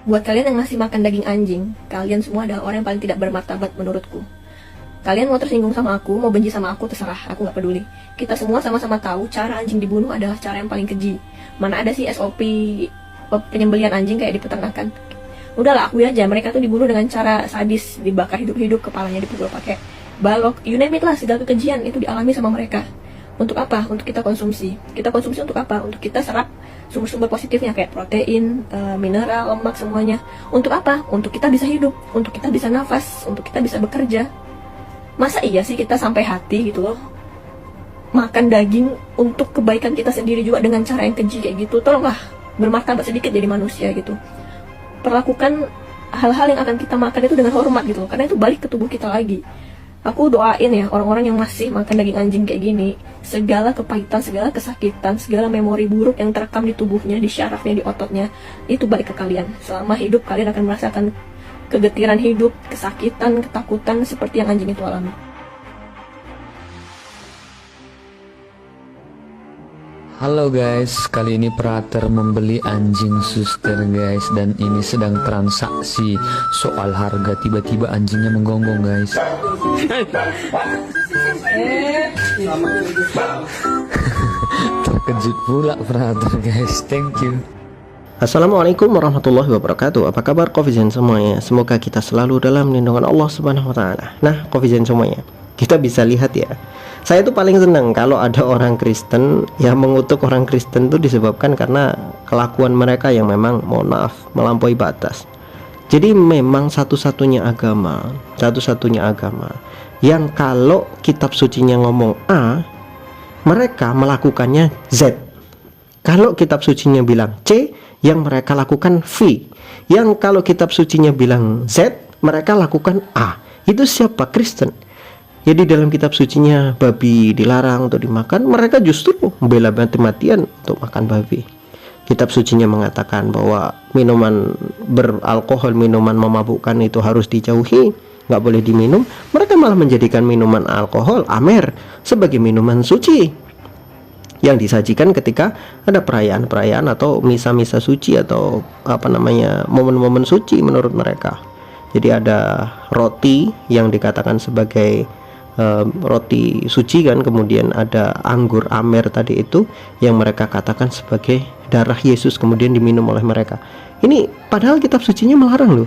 Buat kalian yang masih makan daging anjing, kalian semua adalah orang yang paling tidak bermartabat menurutku. Kalian mau tersinggung sama aku, mau benci sama aku, terserah, aku gak peduli. Kita semua sama-sama tahu cara anjing dibunuh adalah cara yang paling keji. Mana ada sih SOP penyembelihan anjing kayak di peternakan. Udahlah, akui aja, mereka tuh dibunuh dengan cara sadis, dibakar hidup-hidup, kepalanya dipukul pakai balok, you name it lah, segala kekejian itu dialami sama mereka. Untuk apa? Untuk kita konsumsi. Kita konsumsi untuk apa? Untuk kita serap sumber-sumber positifnya kayak protein, mineral, lemak, semuanya. Untuk apa? Untuk kita bisa hidup, untuk kita bisa nafas, untuk kita bisa bekerja. Masa iya sih kita sampai hati gitu loh makan daging untuk kebaikan kita sendiri juga dengan cara yang keji kayak gitu? Tolonglah bermartabat sedikit jadi manusia gitu. Perlakukan hal-hal yang akan kita makan itu dengan hormat gitu loh, karena itu balik ke tubuh kita lagi. Aku doain ya orang-orang yang masih makan daging anjing kayak gini, segala kepahitan, segala kesakitan, segala memori buruk yang terekam di tubuhnya, di syarafnya, di ototnya, itu balik ke kalian. Selama hidup kalian akan merasakan kegetiran hidup, kesakitan, ketakutan seperti yang anjing itu alami. Halo guys, kali ini Prater membeli anjing suster guys, dan ini sedang transaksi soal harga, tiba-tiba anjingnya menggonggong guys. Terkejut pula Prater guys, thank you. Assalamualaikum warahmatullahi wabarakatuh. Apa kabar Covizen semuanya? Semoga kita selalu dalam lindungan Allah Subhanahu wa taala. Nah, Covizen semuanya, kita bisa lihat ya. Saya tuh paling senang kalau ada orang Kristen yang mengutuk orang Kristen tuh disebabkan karena kelakuan mereka yang memang, mohon maaf, melampaui batas. Jadi memang satu-satunya agama yang kalau kitab sucinya ngomong A, mereka melakukannya Z. Kalau kitab sucinya bilang C, yang mereka lakukan V. Yang kalau kitab sucinya bilang Z, mereka lakukan A. Itu siapa? Kristen. Jadi dalam kitab sucinya babi dilarang untuk dimakan, mereka justru membela mati-matian untuk makan babi. Kitab sucinya mengatakan bahwa minuman beralkohol, minuman memabukkan itu harus dijauhi, nggak boleh diminum. Mereka malah menjadikan minuman alkohol, amer, sebagai minuman suci yang disajikan ketika ada perayaan-perayaan atau misa-misa suci atau momen-momen suci menurut mereka. Jadi ada roti yang dikatakan sebagai roti suci kan, kemudian ada anggur amer tadi itu yang mereka katakan sebagai darah Yesus kemudian diminum oleh mereka. Ini padahal kitab sucinya melarang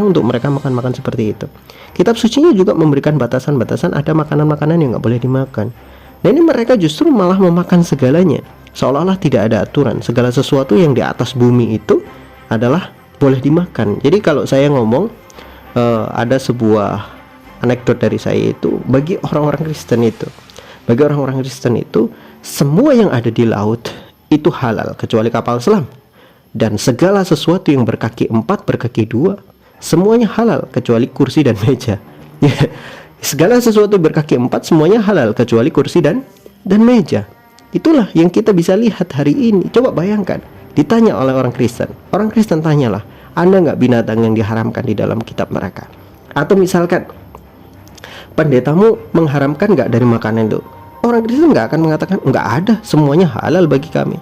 untuk mereka makan seperti itu. Kitab sucinya juga memberikan batasan-batasan, ada makanan-makanan yang nggak boleh dimakan. Nah ini mereka justru malah memakan segalanya, seolah-olah tidak ada aturan. Segala sesuatu yang di atas bumi itu adalah boleh dimakan. Jadi kalau saya ngomong ada sebuah anekdot dari saya itu, bagi orang-orang Kristen itu semua yang ada di laut itu halal kecuali kapal selam, dan segala sesuatu yang berkaki 4, berkaki 2 semuanya halal kecuali kursi dan meja. Segala sesuatu berkaki 4 semuanya halal kecuali kursi dan meja. Itulah yang kita bisa lihat hari ini. Coba bayangkan, ditanya oleh orang Kristen tanyalah, Anda nggak binatang yang diharamkan di dalam kitab mereka? Atau misalkan pendetamu mengharamkan nggak dari makanan itu? Orang Kristen nggak akan mengatakan nggak ada, semuanya halal bagi kami.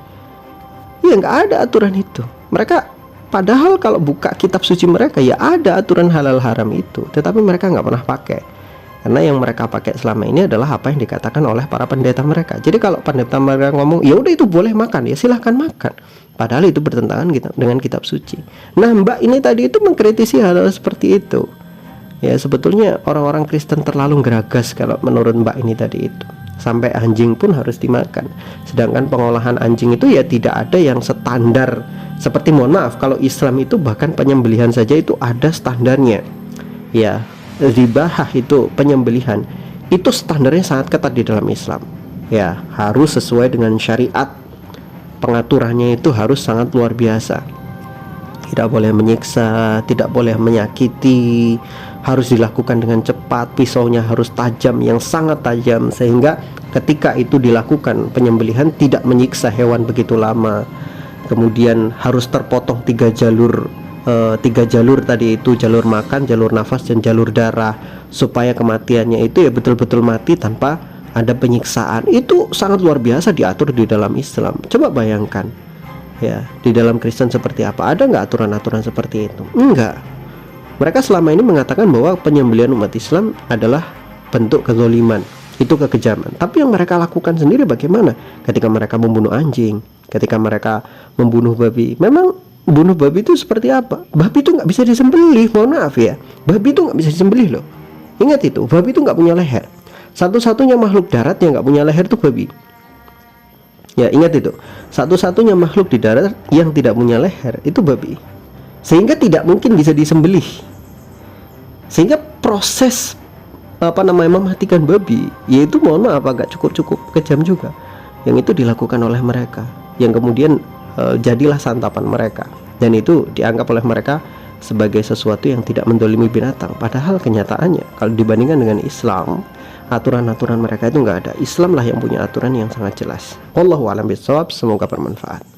Ya nggak ada aturan itu. Mereka padahal kalau buka kitab suci mereka ya ada aturan halal haram itu, tetapi mereka nggak pernah pakai. Karena yang mereka pakai selama ini adalah apa yang dikatakan oleh para pendeta mereka. Jadi kalau pendeta mereka ngomong ya udah itu boleh makan, ya silahkan makan. Padahal itu bertentangan dengan kitab suci. Nah Mbak ini tadi itu mengkritisi hal seperti itu. Ya sebetulnya orang-orang Kristen terlalu geragas kalau menurut Mbak ini tadi itu. Sampai anjing pun harus dimakan. Sedangkan pengolahan anjing itu ya tidak ada yang standar. Seperti mohon maaf, kalau Islam itu bahkan penyembelihan saja itu ada standarnya. Ya, dzibahah itu penyembelihan. Itu standarnya sangat ketat di dalam Islam. Ya, harus sesuai dengan syariat. Pengaturannya itu harus sangat luar biasa. Tidak boleh menyiksa, tidak boleh menyakiti, harus dilakukan dengan cepat, pisaunya harus tajam, yang sangat tajam, sehingga ketika itu dilakukan penyembelihan tidak menyiksa hewan begitu lama. Kemudian harus terpotong 3 jalur, 3 jalur tadi itu, jalur makan, jalur nafas, dan jalur darah, supaya kematiannya itu ya betul-betul mati tanpa ada penyiksaan. Itu sangat luar biasa diatur di dalam Islam. Coba bayangkan, Ya, di dalam Kristen seperti apa? Ada nggak aturan-aturan seperti itu? Enggak. Mereka selama ini mengatakan bahwa penyembelihan umat Islam adalah bentuk kezoliman, itu kekejaman. Tapi yang mereka lakukan sendiri bagaimana? Ketika mereka membunuh anjing, ketika mereka membunuh babi. Memang bunuh babi itu seperti apa? Babi itu nggak bisa disembelih, mohon maaf ya. Babi itu nggak bisa disembelih loh. Ingat itu, babi itu nggak punya leher. Satu-satunya makhluk darat yang nggak punya leher itu babi. Ya, ingat itu. Satu-satunya makhluk di darat yang tidak punya leher itu babi. Sehingga tidak mungkin bisa disembelih. Sehingga proses mematikan babi, yaitu mohon maaf agak cukup kejam juga. Yang itu dilakukan oleh mereka, yang kemudian jadilah santapan mereka, dan itu dianggap oleh mereka sebagai sesuatu yang tidak mendolimi binatang. Padahal kenyataannya kalau dibandingkan dengan Islam, aturan-aturan mereka itu nggak ada. Islam lah yang punya aturan yang sangat jelas. Wallahu a'lam bishawab. Semoga bermanfaat.